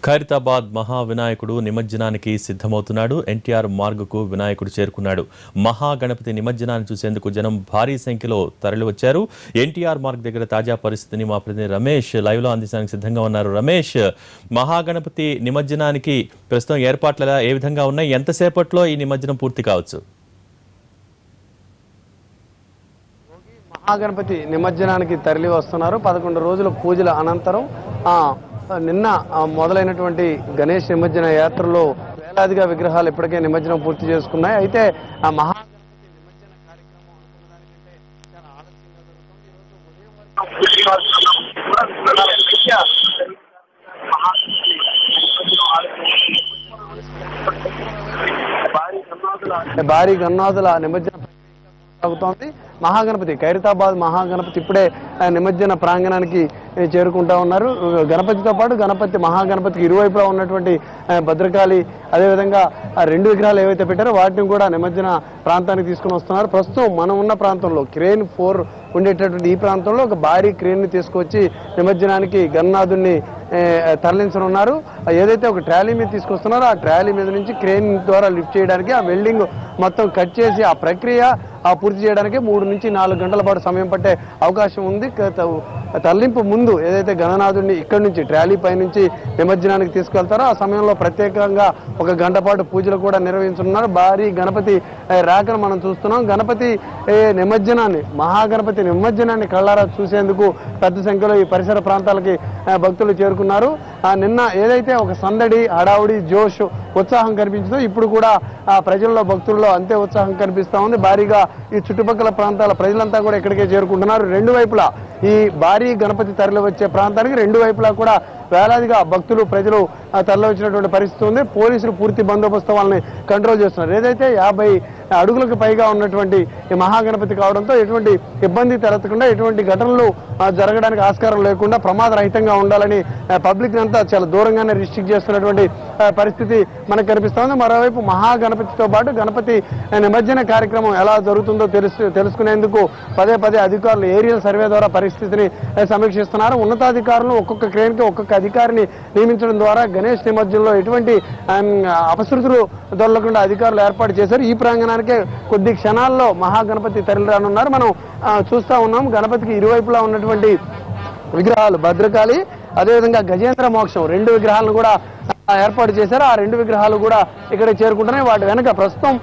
ఖైరతాబాద్ మహావినాయకుడు నిమజ్జనానికి సిద్ధమవుతున్నాడు. ఎన్టీఆర్ మార్గుకు వినాయకుడు చేరుకున్నాడు. మహాగణపతి నిమజ్జనాన్ని చూసేందుకు జనం భారీ సంఖ్యలో తరలివచ్చారు. ఎన్టీఆర్ మార్గ్ దగ్గర తాజా పరిస్థితిని మా ప్రతినిధి రమేష్ లైవ్ లో అందించడానికి సిద్ధంగా ఉన్నారు. రమేష్, మహాగణపతి నిమజ్జనానికి ప్రస్తుతం ఏర్పాట్లు ఏ విధంగా ఉన్నాయి? ఎంతసేపట్లో ఈ నిమజ్జనం పూర్తి కావచ్చు? మహాగణపతి నిమజ్జనానికి తరలి వస్తున్నారు. 11 రోజుల పూజల అనంతరం నిన్న మొదలైనటువంటి గణేష్ నిమజ్జన యాత్రలో వేలాదిగా విగ్రహాలు ఇప్పటికే నిమజ్జనం పూర్తి చేసుకున్నాయి. అయితే ఆ మహాగణపతి నిమజ్జన కార్యక్రమం అనుకున్న దానికంటే చాలా ఆలస్యంగా జరుగుతుంది. భారీ గన్నాదుల నిమజ్జన సాగుతోంది. మహాగణపతి ఖైరతాబాద్ మహాగణపతి ఇప్పుడే నిమజ్జన ప్రాంగణానికి చేరుకుంటా ఉన్నారు. గణపతితో పాటు మహాగణపతికి ఇరువైపులా ఉన్నటువంటి భద్రకాళి, అదేవిధంగా ఆ 2 విగ్రహాలు ఏవైతే పెట్టారో వాటిని కూడా నిమజ్జన ప్రాంతానికి తీసుకుని వస్తున్నారు. ప్రస్తుతం మనం ఉన్న ప్రాంతంలో క్రేన్ 4 ఉండేటటువంటి ఈ ప్రాంతంలో ఒక భారీ క్రేన్ ని తీసుకొచ్చి నిమజ్జనానికి గణనాథుడిని తరలించనున్నారు. ఏదైతే ఒక ట్రాలీ మీద తీసుకొస్తున్నారో ఆ ట్రాలీ మీద నుంచి క్రేన్ ద్వారా లిఫ్ట్ చేయడానికి, ఆ వెల్డింగ్ మొత్తం కట్ చేసి ఆ ప్రక్రియ పూర్తి చేయడానికి 3 నుంచి 4 గంటల పాటు సమయం పట్టే అవకాశం ఉంది. తరలింపు ముందు ఏదైతే గణనాథుడిని ఇక్కడి నుంచి ట్రాలీ పై నుంచి నిమజ్జనానికి తీసుకెళ్తారో ఆ సమయంలో ప్రత్యేకంగా 1 గంట పాటు పూజలు కూడా నిర్వహించనున్నారు. భారీ గణపతి రాకను మనం చూస్తున్నాం. గణపతి నిమజ్జనాన్ని, మహాగణపతి నిమజ్జనాన్ని కళ్ళారా చూసేందుకు పెద్ద సంఖ్యలో ఈ పరిసర ప్రాంతాలకి భక్తులు చేరుకున్నారు. నిన్న ఏదైతే ఒక సందడి, హడావుడి, జోష్, ఉత్సాహం కనిపించిందో ఇప్పుడు కూడా ప్రజల్లో, భక్తుల్లో అంతే ఉత్సాహం కనిపిస్తా ఉంది. భారీగా ఈ చుట్టుపక్కల ప్రాంతాల ప్రజలంతా కూడా ఇక్కడికే చేరుకుంటున్నారు. 2 వైపులా ఈ భారీ గణపతి తరలి వచ్చే ప్రాంతానికి 2 వైపులా కూడా వేలాదిగా భక్తులు, ప్రజలు తరలి వచ్చినటువంటి పరిస్థితి ఉంది. పోలీసులు పూర్తి బందోబస్తు వాళ్ళని కంట్రోల్ చేస్తున్నారు. ఏదైతే 50 అడుగులకు పైగా ఉన్నటువంటి ఈ మహాగణపతి కావడంతో ఎటువంటి ఇబ్బంది తలెత్తకుండా, ఎటువంటి ఘటనలు జరగడానికి ఆస్కారం లేకుండా ప్రమాదరహితంగా ఉండాలని పబ్లిక్ అంతా చాలా దూరంగానే రిస్ట్రిక్ట్ చేస్తున్నటువంటి పరిస్థితి మనకు కనిపిస్తోంది. మరోవైపు మహాగణపతితో పాటు గణపతి నిమజ్జన కార్యక్రమం ఎలా జరుగుతుందో తెలుసుకునేందుకు పదే అధికారులు ఏరియల్ సర్వే ద్వారా పరిస్థితిని సమీక్షిస్తున్నారు. ఉన్నతాధికారులు ఒక్కొక్క క్రేన్ కి ఒక్కొక్క అధికారిని నియమించడం ద్వారా గణేష్ నిమజ్జనంలో ఎటువంటి అపశృతులు దొరకకుండా అధికారులు ఏర్పాటు చేశారు. ఈ ప్రాంగణానికే కొద్ది క్షణాల్లో మహాగణపతి తరలి రానున్నారు. మనం చూస్తా ఉన్నాం. గణపతికి ఇరువైపులా ఉన్నటువంటి విగ్రహాలు, భద్రకాళి, అదేవిధంగా గజేంద్ర మోక్షం 2 విగ్రహాలను కూడా ఏర్పాటు చేశారు. ఆ 2 విగ్రహాలు కూడా ఇక్కడ చేరుకుంటున్నాయి. వాటి వెనక ప్రస్తుతం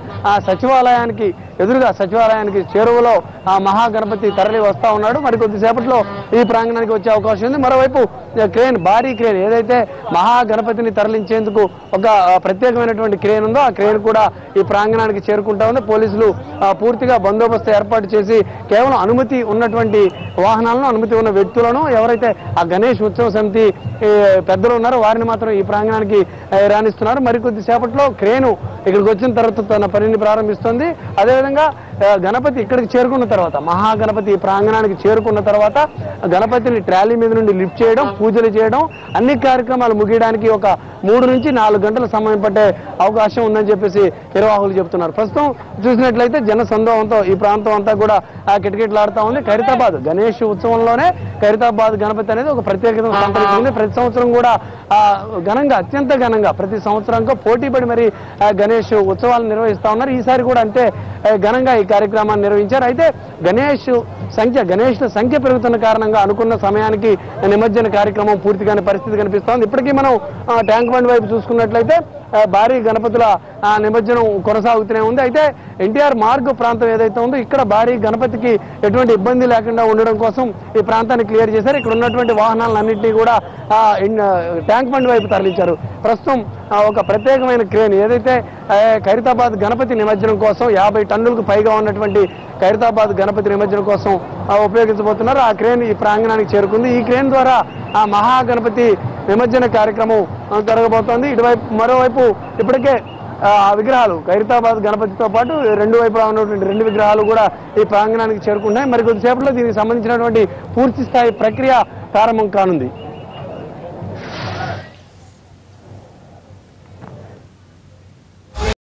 సచివాలయానికి ఎదురుగా, సచివాలయానికి చేరువలో ఆ మహాగణపతి తరలి వస్తా ఉన్నాడు. మరి కొద్దిసేపట్లో ఈ ప్రాంగణానికి వచ్చే అవకాశం ఉంది. మరోవైపు క్రేన్, భారీ క్రేన్ ఏదైతే మహాగణపతిని తరలించేందుకు ఒక ప్రత్యేకమైనటువంటి క్రేన్ ఉందో ఆ క్రేన్ కూడా ఈ ప్రాంగణానికి చేరుకుంటా ఉంది. పోలీసులు పూర్తిగా బందోబస్తు ఏర్పాటు చేసి కేవలం అనుమతి ఉన్నటువంటి వాహనాలను, అనుమతి ఉన్న వ్యక్తులను, ఎవరైతే ఆ గణేష్ ఉత్సవ సమితి పెద్దలు ఉన్నారో వారిని మాత్రం ఈ ప్రాంగణానికి రాణిస్తున్నారు. మరికొద్ది సేపట్లో క్రేను ఇక్కడికి వచ్చిన తర్వాత తన పనిని ప్రారంభిస్తుంది. అదేవిధంగా గణపతి ఇక్కడికి చేరుకున్న తర్వాత, మహాగణపతి ప్రాంగణానికి చేరుకున్న తర్వాత గణపతిని ట్రాలీ మీద నుండి లిఫ్ట్ చేయడం, పూజలు చేయడం, అన్ని కార్యక్రమాలు ముగియడానికి ఒక 3 నుంచి 4 గంటల సమయం పట్టే అవకాశం ఉందని చెప్పేసి నిర్వాహకులు చెబుతున్నారు. ప్రస్తుతం చూసినట్లయితే జన సందోహంతో ఈ ప్రాంతం అంతా కూడా కిటకిటలాడుతూ ఉంది. ఖైరతాబాద్ గణేష్ ఉత్సవంలోనే ఖైరతాబాద్ గణపతి అనేది ఒక ప్రత్యేకతను సంతరించుకుంది. ప్రతి సంవత్సరం కూడా ఘనంగా, అత్యంత ఘనంగా ప్రతి సంవత్సరంగా పోటీపడి మరి గణేష్ ఉత్సవాలు నిర్వహిస్తా ఉన్నారు. ఈసారి కూడా అంతే ఘనంగా ఈ కార్యక్రమాన్ని నిర్వహించారు. అయితే గణేష్ల సంఖ్య పెరుగుతున్న కారణంగా అనుకున్న సమయానికి నిమజ్జన కార్యక్రమం పూర్తిగానే పరిస్థితి కనిపిస్తోంది. ఇప్పటికీ మనం ట్యాంక్ బండ్ వైపు చూసుకున్నట్లయితే భారీ గణపతుల నిమజ్జనం కొనసాగుతూనే ఉంది. అయితే ఎన్టీఆర్ మార్గ్ ప్రాంతం ఏదైతే ఉందో ఇక్కడ భారీ గణపతికి ఎటువంటి ఇబ్బంది లేకుండా ఉండడం కోసం ఈ ప్రాంతాన్ని క్లియర్ చేశారు. ఇక్కడ ఉన్నటువంటి వాహనాలన్నింటినీ కూడా ట్యాంక్ బండ్ వైపు తరలించారు. ప్రస్తుతం ఒక ప్రత్యేకమైన క్రేన్ ఏదైతే ఖైరతాబాద్ గణపతి నిమజ్జనం కోసం 50 టన్నులకు పైగా ఉన్నటువంటి ఖైరతాబాద్ గణపతి నిమజ్జనం కోసం ఉపయోగించబోతున్నారు. ఆ క్రేన్ ఈ ప్రాంగణానికి చేరుకుంది. ఈ క్రేన్ ద్వారా ఆ మహాగణపతి నిమజ్జన కార్యక్రమం జరగబోతోంది. మరోవైపు ఇప్పటికే ఆ విగ్రహాలు ఖైరతాబాద్ గణపతితో పాటు 2 వైపులా ఉన్నటువంటి 2 విగ్రహాలు కూడా ఈ ప్రాంగణానికి చేరుకుంటాయి. మరి కొద్దిసేపట్లో దీనికి సంబంధించినటువంటి పూర్తి స్థాయి ప్రక్రియ ప్రారంభం కానుంది.